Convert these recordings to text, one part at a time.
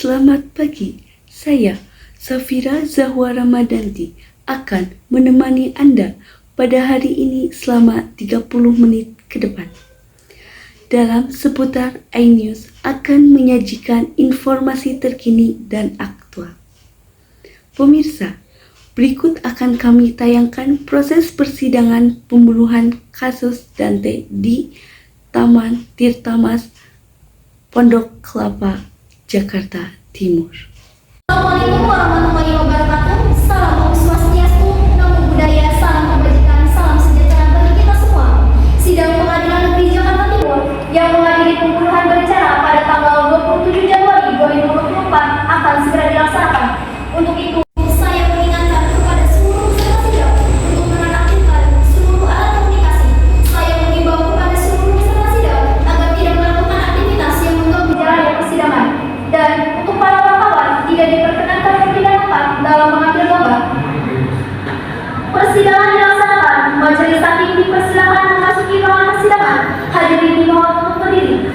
Selamat pagi, saya Safira Zahwa Ramadanti akan menemani Anda pada hari ini selama 30 menit ke depan. Dalam seputar iNews akan menyajikan informasi terkini dan aktual. Pemirsa, berikut akan kami tayangkan proses persidangan pembunuhan kasus Dante di Taman Tirta Mas, Pondok Kelapa, Jakarta Timur. Assalamualaikum warahmatullahi wabarakatuh. Salam Om Swastiastu, Namo Buddhaya, salam kebajikan, salam sejahtera bagi kita semua. Sidang Pengadilan Negeri Jakarta Timur yang mengadili pembunuhan berencana pada tanggal 27 Januari 2024 akan segera dilaksanakan. Untuk itu, saya mengingatkan kepada seluruh peserta sidang untuk menonaktifkan seluruh alat komunikasi. Saya mengimbau kepada seluruh peserta sidang agar tidak melakukan aktivitas yang mengganggu jalannya persidangan. Dan untuk para wartawan tidak diperkenankan berpindah tempat dalam mengambil gambar. Persidangan dilaksanakan. Majelis hakim dipersilakan memasuki ruangan persidangan. Hadirin dimohon untuk berdiri.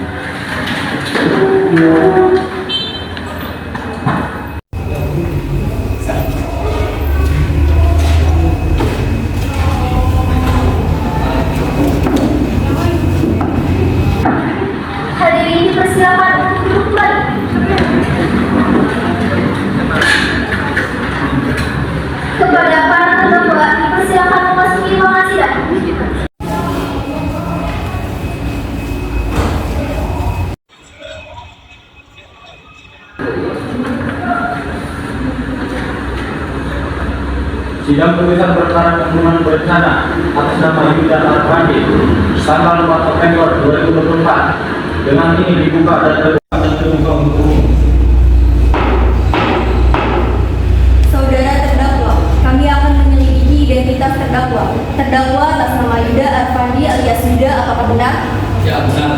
Hadirin dipersilakan untuk duduk kembali. Kepada para terdakwa dipersilakan memasuki ruangan sidang. Sidang putusan perkara pembunuhan berencana atas nama Yuda Arfandi tanggal 4 November 2024 dengan ini dibuka dan terbuka untuk umum. Saudara terdakwa, kami akan menyelidiki identitas terdakwa. Terdakwa atas nama Yuda Arfandi alias Yuda, apakah benar? Ya, benar.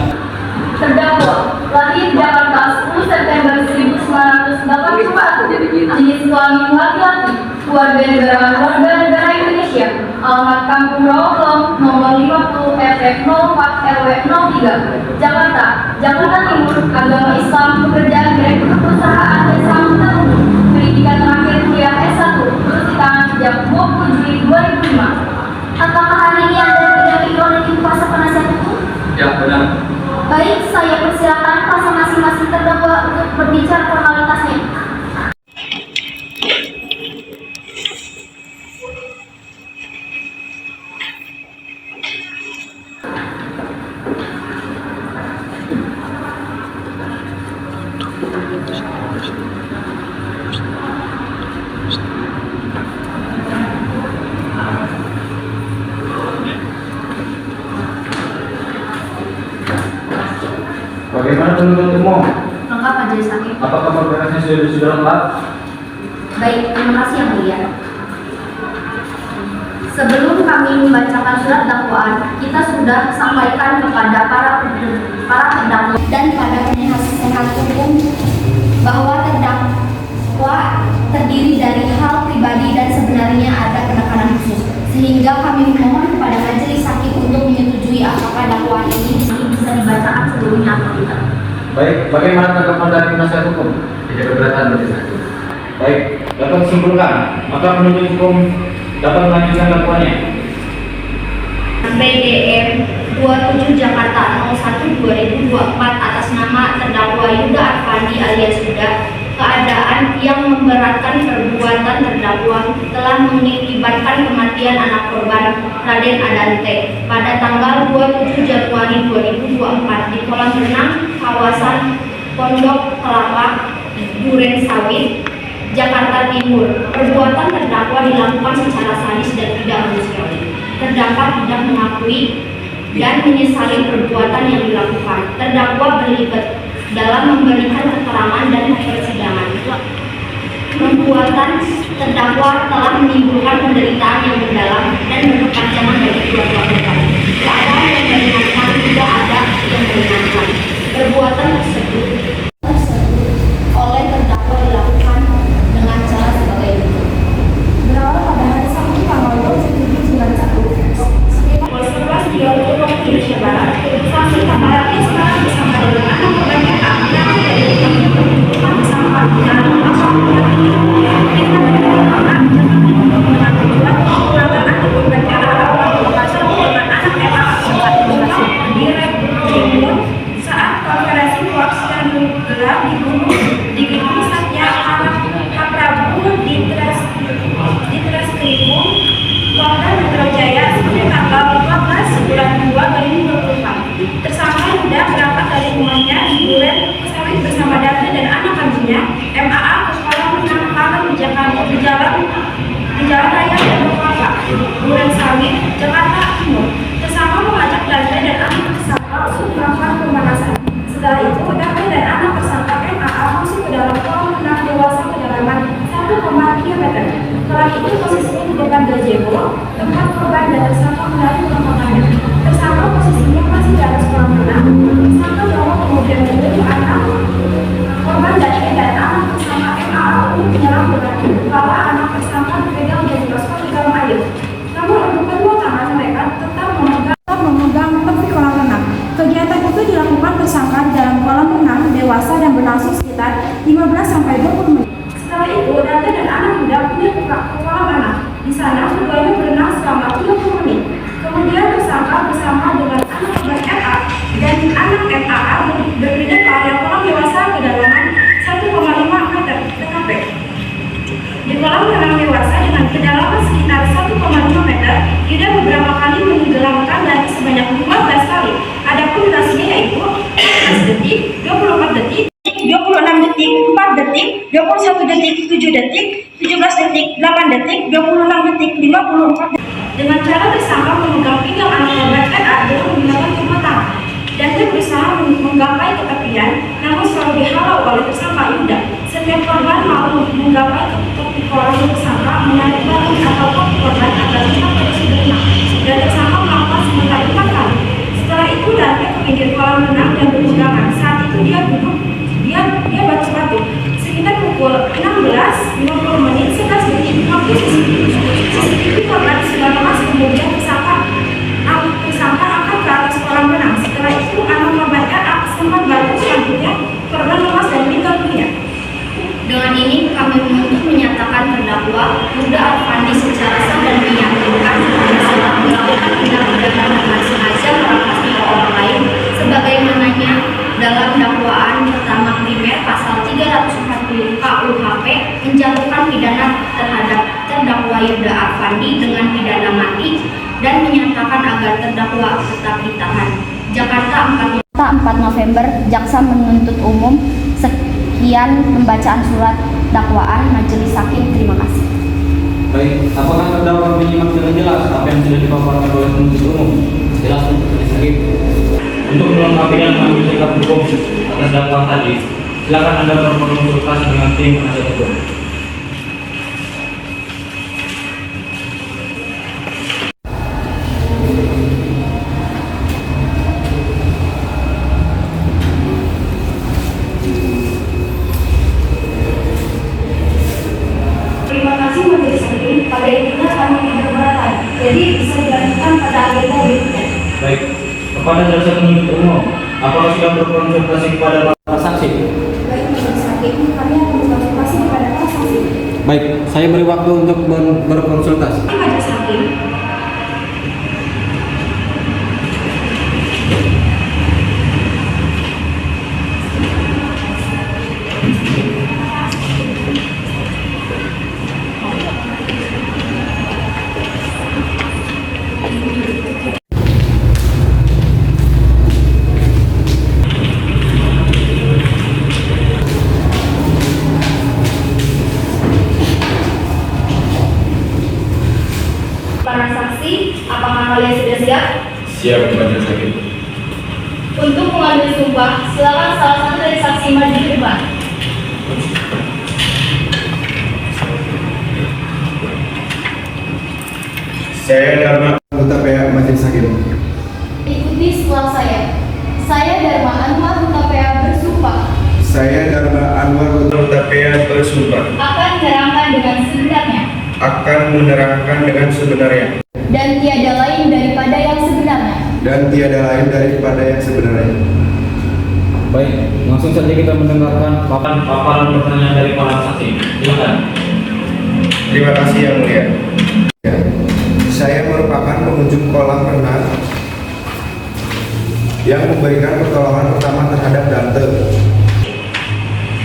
Terdakwa lahir Jakarta 10 September 1984, jenis kelamin laki-laki, warga negara Indonesia, alamat Kampung Rawalong, nomor 50 RT 04 RW 03, Jakarta Timur, agama Islam, pekerjaan direktur perusahaan jasa angkutan umum, pendidikan terakhir kuliah S1, lulus di tangan sejak 20 Juli 2005. Apakah hari ini Anda didampingi oleh tim kuasa penasihat hukum? Ya, benar. Baik, saya persilakan pasang masing-masing terdakwa untuk berbicara formalitasnya. Bagaimana penuntut umum? Lengkap majelis hakim. Apakah berkasnya sudah lengkap? Baik, terima kasih yang mulia. Sebelum kami membacakan surat dakwaan, kita sudah sampaikan kepada para terdakwa dan pada penasihat hukum bahwa terdakwa terdiri dari hal pribadi dan sebenarnya ada penekanan khusus, sehingga kami memohon kepada majelis hakim untuk menyetujui apakah dakwaan ini bisa dibacakan seluruhnya atau tidak. Baik, bagaimana tanggapan dari penasihat hukum? Tidak keberatan majelis hakim. Baik, dapat disimpulkan, maka penuntut hukum dapat melanjutkan dakwaannya. BDM 27 Jakarta 01 2024 atas nama terdakwa Yuda Arfandi alias Yuda, keadaan yang memberatkan perbuatan terdakwa telah mengakibatkan kematian anak korban Raden Adante pada tanggal 27 Januari 2024 di kolam renang kawasan Pondok Kelapa, Duren Sawit, Jakarta Timur. Perbuatan terdakwa dilakukan secara sadis dan tidak manusiawi. Terdakwa tidak mengakui dan menyesali perbuatan yang dilakukan. Terdakwa berlibat dalam memberikan keterangan dan persidangan. Perbuatan terdakwa telah menimbulkan penderitaan yang mendalam dan berkepanjangan bagi keluarga korban. Keadaan yang meringankan tidak ada yang meringankan. Perbuatan tersebut oleh terdakwa dilakukan dengan cara sebagai berikut. Berawal pada hari Sabtu tanggal 27 sekitar pukul 11.30 waktu Indonesia Barat, sampai kabarnya sekarang bersama dengan anak kebanyakan yang dari bersama Kolam itu posisinya di depan gazebo, tempat korban dan tersangka mendarat rombongannya. Tersangka posisinya masih di atas kolam renang. Tersangka bawa kemudian menuju anak korban dan anak tersangka MA untuk menyelam bahwa anak tersangka dipegang dan dimasukkan ke dalam air. Namun untuk kedua tangan mereka tetap memegang tepi kolam renang. Kegiatan itu dilakukan tersangka di dalam kolam renang dewasa dan berlangsung sekitar 15-20 menit. Setelah itu, Dante dan anak muda pindah ke kolam anak. Di sana, keduanya berenang selama 30 menit. Kemudian tersangka bersama dengan anak korban MA dan anak MA berpindah ke area kolam dewasa kedalaman 1,5 meter TKP. Di kolam renang dewasa dengan kedalaman sekitar 1,5 meter, Yuda beberapa kali menenggelamkan Dante sebanyak 15 kali. Adapun durasinya yaitu 15 detik, 24 detik, 26 detik, 4 detik, 21 detik, 7 detik, 17 detik, 8 detik, 26 detik, 54 detik. Dengan cara tersangka memegang pinggang anak korban MA dengan menggunakan kedua tangan. Dante berusaha menggapai ketepian, namun selalu dihalau oleh tersangka Yuda. Setiap korban mau menggapai tepi kolam tersangka menarik badan atau kaki korban agar tidak terus berenang. Dan tersangka melakukan sementara 4 kali. Setelah itu Dante ke pinggir kolam renang dan berpegangan. Saat itu dia duduk, dia batu-batu. Sekitar pukul 16.50 menit 11 detik waktu CCTV korban sudah lemas, kemudian tersangka angkat ke atas kolam renang. Setelah itu anak korban RA sempat batu, selanjutnya korban lemas dan meninggal dunia. Dengan ini kami menuntut menyatakan terdakwa Yuda Arfandi secara sah dan meyakinkan telah melakukan tindak pidana dengan sengaja merampas nyawa orang lain sebagaimananya dalam dakwaan pertama primer pasal 340 KUHP menjatuhkan pidana terhadap terdakwa Yuda Arfandi dengan pidana mati dan menyatakan agar terdakwa tetap ditahan. Jakarta 4 November, Jaksa Penuntut Umum. Sekian pembacaan surat dakwaan Majelis Hakim. Terima kasih. Baik, apakah terdakwa menyimak dengan jelas apa yang sudah dipaparkan oleh penuntut umum? Jelas untuk Majelis Hakim. Untuk melengkapi dan mengambil sikap hukum atas dakwaan tadi, silakan Anda berkonsultasi dengan tim penasihat hukum. Terima kasih Majelis Hakim. Pada intinya kami tidak keberatan, jadi bisa dilanjutkan pada agenda berikutnya. Baik, kepada jaksa penuntut umum, apakah sudah berkonsultasi kepada para saksi? Baik Majelis Hakim, kami akan berkonsultasi kepada para saksi. Baik, saya beri waktu untuk berkonsultasi. Majelis Hakim. Para saksi, apakah kalian sudah siap? Siap, Majelis Hakim. Untuk mengambil sumpah, silakan salah satu dari saksi maju ke depan. Saya Dharma, anggota PA Majelis Hakim. Ikuti setelah saya. Saya Dharma Anwar, anggota PA bersumpah Saya Dharma Anwar, anggota PA bersumpah akan menerangkan dengan sebenarnya akan menerangkan dengan sebenarnya dan tiada lain daripada yang sebenarnya. Baik, langsung saja kita mendengarkan paparan pertanyaan dari para saksi. Silakan. Terima kasih Yang Mulia. Saya merupakan pengunjung kolam renang yang memberikan pertolongan pertama terhadap Dante,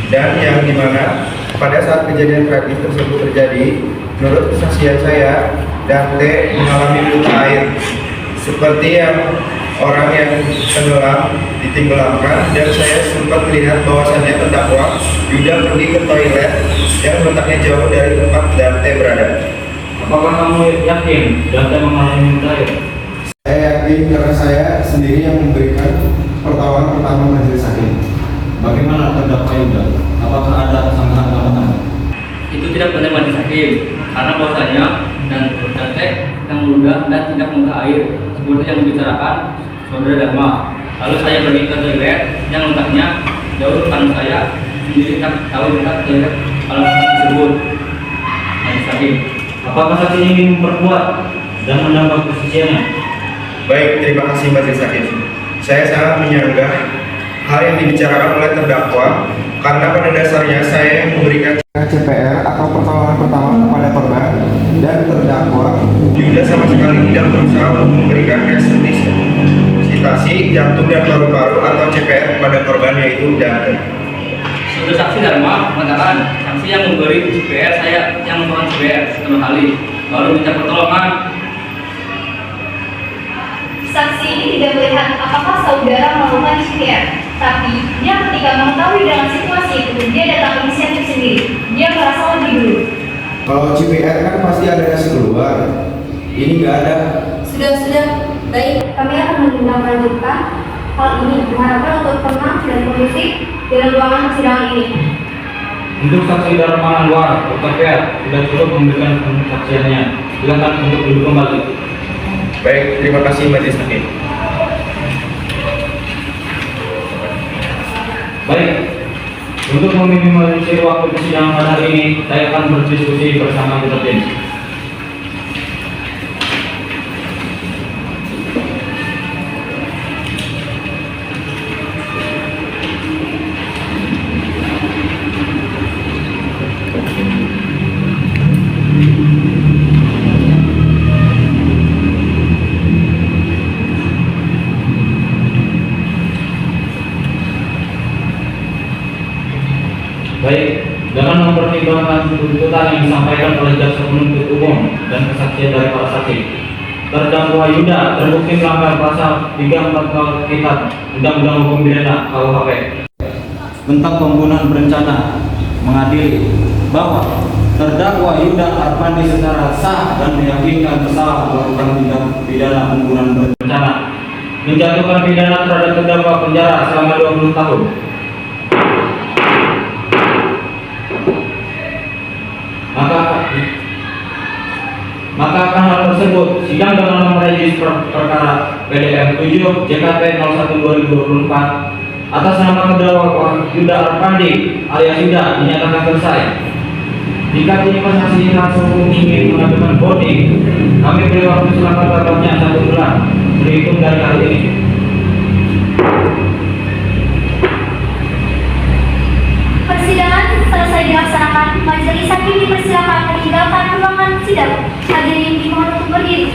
dan yang dimana pada saat kejadian tragis tersebut terjadi, menurut kesaksian saya, Dante mengalami luka air seperti yang orang yang tenggelam ditenggelamkan, dan saya sempat melihat bahwasannya terdakwa Yuda pergi ke toilet yang letaknya jauh dari tempat Dante berada. Apakah kamu yakin Dante mengalami luka air? Saya yakin karena saya sendiri yang memberikan pertolongan pertama Majelis Hakim. Bagaimana terdakwa Yuda? Apakah ada sangkaan tambahan? Itu tidak benar Majelis Hakim. karena bahwasanya dan praktek yang mudah dan tidak mudah air seperti yang dibicarakan saudara Dharma. Lalu saya pergi ke toilet yang letaknya jauh depan saya, sendiri tak tahu letak toilet kalau tersebut. Majelis Hakim, Apakah saksi ingin memperkuat dan menambah kesuciannya? Baik, terima kasih Majelis Hakim. Saya sangat menyanggah hal yang dibicarakan oleh terdakwa karena pada dasarnya saya yang memberikan CPR atau pertolongan pertama kepada korban dan terdakwa Yuda sama sekali tidak berusaha untuk memberikan resusitasi jantung dan paru-paru atau CPR kepada korban yaitu Dante. saudara saksi Dharma mengatakan saksi yang memberi CPR saya yang memberikan CPR setelah kali lalu minta pertolongan. Saksi ini tidak melihat apakah saudara melakukan CPR, tapi dia ketika mengetahui dalam situasi itu, dia datang inisiatif sendiri. Dia merasa lebih dulu. Kalau CPR kan pasti ada nasi keluar, ini nggak ada. Sudah, baik, kami akan menindaklanjutkan hal ini diharapkan untuk tenang dan kondusif dalam ruangan persidangan ini. Untuk saksi Dharma Anwar, CPR sudah cukup memberikan kesaksiannya. Silakan untuk duduk kembali. Baik, terima kasih Majelis Hakim. Baik, untuk meminimalisir waktu persidangan pada hari ini, saya akan berdiskusi bersama terlebih. Baik, dengan mempertimbangkan tuntutan yang disampaikan oleh jaksa penuntut umum dan kesaksian dari para saksi, terdakwa Yuda terbukti melanggar pasal 34 Kitab Undang-Undang Hukum Pidana KUHP tentang pembunuhan berencana, mengadili bahwa terdakwa Yuda Arpandi secara sah dan meyakinkan bersalah melakukan tindak pidana pembunuhan berencana, menjatuhkan pidana terhadap terdakwa penjara selama 20 tahun. Maka akan hal tersebut sidang dengan nomor rejis perkara PDM 7 JKT 01 2024 atas nama terdakwa Yuda Arpandi alias Yuda dinyatakan selesai. Jika tim saksi langsung ingin mengajukan voting, kami beri waktu selama-lamanya 1 bulan berhitung dari hari ini. Persidangan selesai dilaksanakan. Majelis Hakim dipersilakan meninggalkan ruangan sidang. Hadirin dimohon untuk berdiri.